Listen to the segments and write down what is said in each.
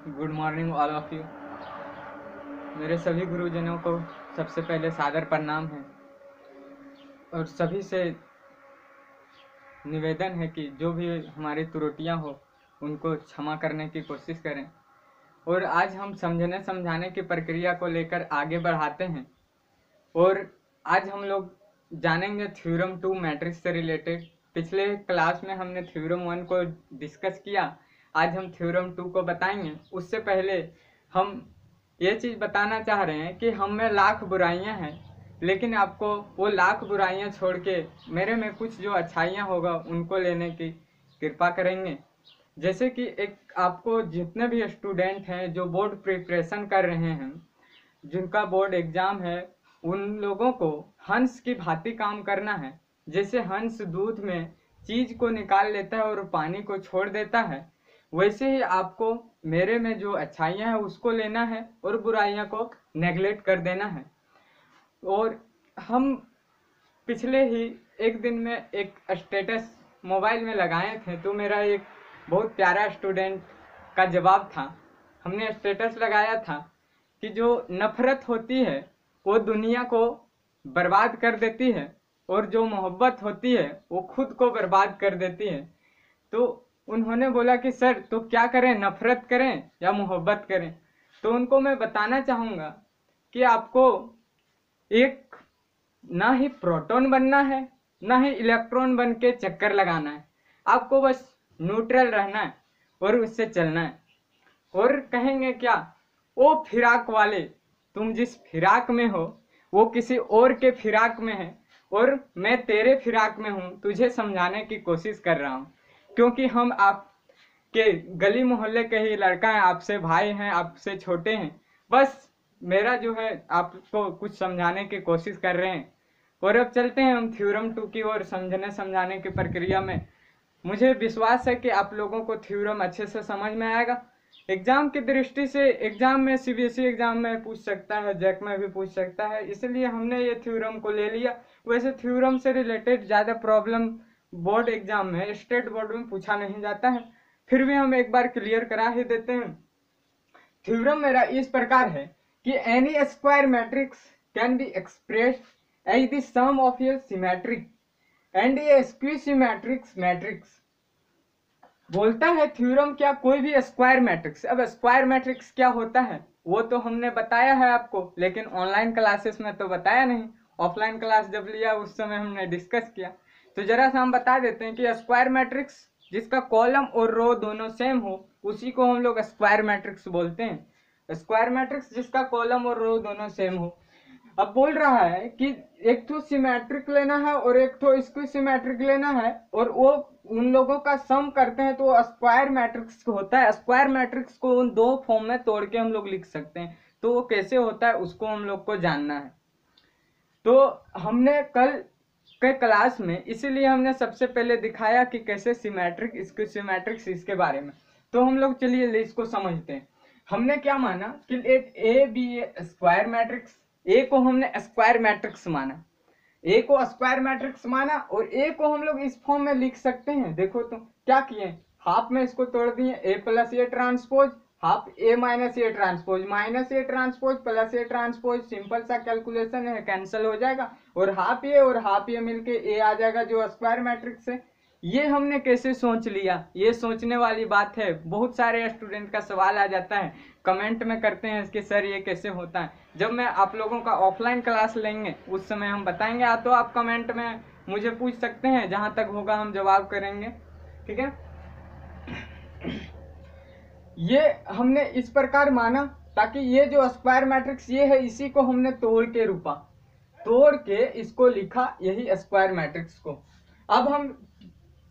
Good morning all of you. मेरे सभी गुरुजनों को सबसे पहले सादर प्रणाम है और सभी से निवेदन है कि जो भी हमारी त्रुटियां हो उनको क्षमा करने की कोशिश करें। और आज हम समझने समझाने की प्रक्रिया को लेकर आगे बढ़ाते हैं और आज हम लोग जानेंगे थ्योरम 2 मैट्रिक्स से रिलेटेड। पिछले क्लास में हमने थ्योरम 1 को डिस्कस किया, आज हम थ्योरम 2 को बताएंगे। उससे पहले हम ये चीज़ बताना चाह रहे हैं कि हम में लाख बुराइयां हैं, लेकिन आपको वो लाख बुराइयां छोड़ के मेरे में कुछ जो अच्छाइयां होगा उनको लेने की कृपा करेंगे। जैसे कि एक आपको जितने भी स्टूडेंट हैं जो बोर्ड प्रिपरेशन कर रहे हैं, जिनका बोर्ड एग्जाम है, उन लोगों को हंस की भांति काम करना है। जैसे हंस दूध में चीज को निकाल लेता है और पानी को छोड़ देता है, वैसे ही आपको मेरे में जो अच्छाइयां हैं उसको लेना है और बुराइयां को नेगलेक्ट कर देना है। और हम पिछले ही एक दिन में एक स्टेटस मोबाइल में लगाए थे, तो मेरा एक बहुत प्यारा स्टूडेंट का जवाब था। हमने स्टेटस लगाया था कि जो नफरत होती है वो दुनिया को बर्बाद कर देती है और जो मोहब्बत होती है वो खुद को बर्बाद कर देती है। तो उन्होंने बोला कि सर तो क्या करें, नफरत करें या मोहब्बत करें? तो उनको मैं बताना चाहूँगा कि आपको एक ना ही प्रोटॉन बनना है ना ही इलेक्ट्रॉन बन के चक्कर लगाना है, आपको बस न्यूट्रल रहना है और उससे चलना है। और कहेंगे क्या, ओ फिराक वाले, तुम जिस फिराक में हो वो किसी और के फिराक में है और मैं तेरे फिराक में हूँ, तुझे समझाने की कोशिश कर रहा हूँ। क्योंकि हम आपके गली मोहल्ले के ही लड़का हैं, आपसे भाई हैं, आपसे छोटे हैं। बस मेरा जो है आपको कुछ समझाने की कोशिश कर रहे हैं। और अब चलते हैं हम थ्योरम 2 की ओर समझने समझाने की प्रक्रिया में। मुझे विश्वास है कि आप लोगों को थ्योरम अच्छे से समझ में आएगा। एग्जाम की दृष्टि से एग्जाम में सीबीएसई एग्जाम में पूछ सकता है, जैक में भी पूछ सकता है, इसलिए हमने ये थ्योरम को ले लिया। वैसे थ्योरम से रिलेटेड ज़्यादा प्रॉब्लम बोर्ड एग्जाम में, स्टेट बोर्ड में पूछा नहीं जाता है, फिर भी हम एक बार क्लियर करा ही देते हैं। थ्योरम मेरा इस प्रकार है कि any square matrix can be expressed as the sum of a symmetric and a skew symmetric matrix. बोलता है थ्योरम क्या, कोई भी स्क्वायर मैट्रिक्स। अब स्क्वायर मैट्रिक्स क्या होता है वो तो हमने बताया है आपको, लेकिन ऑनलाइन क्लासेस में तो बताया नहीं। ऑफलाइन क्लास जब लिया उस समय हमने डिस्कस किया, तो जरा सा हम बता देते हैं कि स्क्वायर मैट्रिक्स जिसका कॉलम और रो दोनों सेम हो उसी को हम लोग स्क्वायर मैट्रिक्स बोलते हैं। स्क्वायर मैट्रिक्स जिसका कॉलम और रो दोनों सेम हो। अब बोल रहा है कि एक तो सिमेट्रिक लेना है और एक तो स्क्विसिमेट्रिक लेना है, और वो उन लोगों का सम करते हैं तो स्क्वायर मैट्रिक्स होता है। स्क्वायर मैट्रिक्स को उन दो फॉर्म में तोड़ के हम लोग लिख सकते हैं, तो वो कैसे होता है उसको हम लोग को जानना है। तो हमने कल के क्लास में इसीलिए हमने सबसे पहले दिखाया कि कैसे सिमेट्रिक स्क्विसिमेट्रिक्स इसके बारे में। तो हम लोग चलिए इसको समझते हैं। हमने क्या माना कि एक ए बी स्क्वायर मैट्रिक्स, ए को हमने स्क्वायर मैट्रिक्स माना, ए को स्क्वायर मैट्रिक्स माना और ए को हम लोग इस फॉर्म में लिख सकते हैं। देखो तो क्या किए, हाफ में इसको तोड़ दिए, A plus A transpose half A minus A transpose minus A transpose plus A transpose, simple सा कैलकुलेशन है, कैंसिल हो जाएगा और हाफ ये मिलके ए आ जाएगा जो स्क्वायर मैट्रिक्स है। ये हमने कैसे सोच लिया, ये सोचने वाली बात है। बहुत सारे स्टूडेंट का सवाल आ जाता है, कमेंट में करते हैं कि सर ये कैसे होता है। जब मैं आप लोगों का ऑफलाइन क्लास लेंगे उस समय हम बताएंगे, तो आप कमेंट में मुझे पूछ सकते हैं, जहां तक होगा हम जवाब करेंगे, ठीक है। ये हमने इस प्रकार माना ताकि ये जो स्क्वायर मैट्रिक्स ये है इसी को हमने तोड़ के रूपा, तोड़ के इसको लिखा, यही स्क्वायर मैट्रिक्स को। अब हम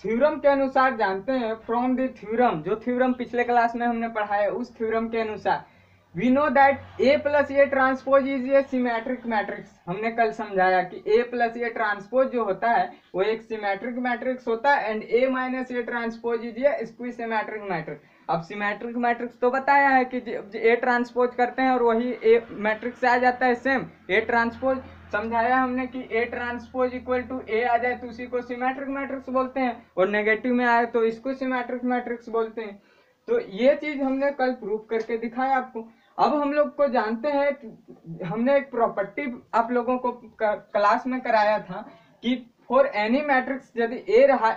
थ्योरम के अनुसार जानते हैं, फ्रॉम द थ्योरम, जो थ्योरम पिछले क्लास में हमने पढ़ाया उस थ्योरम के अनुसार we know that A plus A transpose is a symmetric matrix. हमने कल समझाया कि ए प्लस ए ट्रांसपोज जो होता है वो एक सिमेट्रिक मैट्रिक्स होता है and A minus A transpose is a skew symmetric matrix. अब सिमेट्रिक मैट्रिक्स तो बताया है कि ए ट्रांसपोज करते हैं और वही ए मैट्रिक्स आ जाता है सेम। ए ट्रांसपोज समझाया हमने कि ए ट्रांसपोज इक्वल टू ए आ जाए तो उसी को सिमेट्रिक मैट्रिक्स बोलते हैं, और नेगेटिव में आए तो इसको सिमेट्रिक मैट्रिक्स बोलते हैं। तो ये चीज हमने कल प्रूव करके दिखाया आपको। अब हम लोग को जानते हैं, हमने एक प्रॉपर्टी आप लोगों को क्लास में कराया था कि फॉर एनी मैट्रिक्स, यदि ए रहा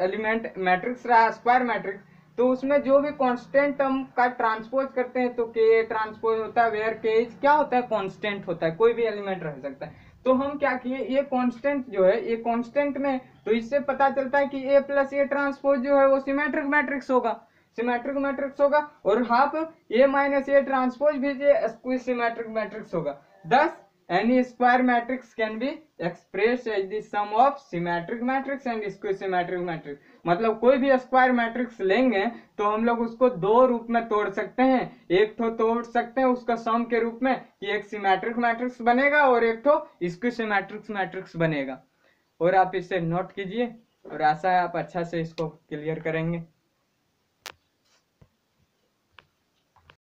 एलिमेंट मैट्रिक्स रहा स्क्वायर मैट्रिक्स, तो उसमें जो भी कांस्टेंट टर्म का ट्रांसपोज करते हैं तो के ट्रांसपोज होता है, वेयर के इज क्या होता है, कांस्टेंट होता है, कोई भी एलिमेंट रह सकता है। तो हम क्या किए, ये कांस्टेंट जो है ये कांस्टेंट में, तो इससे पता चलता है कि ए प्लस ए ट्रांसपोज जो है वो सिमेट्रिक मैट्रिक्स होगा, सिमेट्रिक मैट्रिक्स होगा। और half A minus A transpose भी सिमेट्रिक मैट्रिक्स होगा। Thus any square matrix can be express as the sum of symmetric matrix and square symmetric matrix. मतलब कोई भी स्क्वायर मैट्रिक्स लेंगे तो हम लोग उसको दो रूप में तोड़ सकते हैं। एक तो तोड़ सकते हैं उसका सम के रूप में कि एक सिमेट्रिक मैट्रिक्स बनेगा और एक तो स्क्वायर सिमेट्रिक मैट्रिक्स बनेगा। और आप इसे नोट कीजिए और आशा है आप अच्छा से इसको क्लियर करेंगे।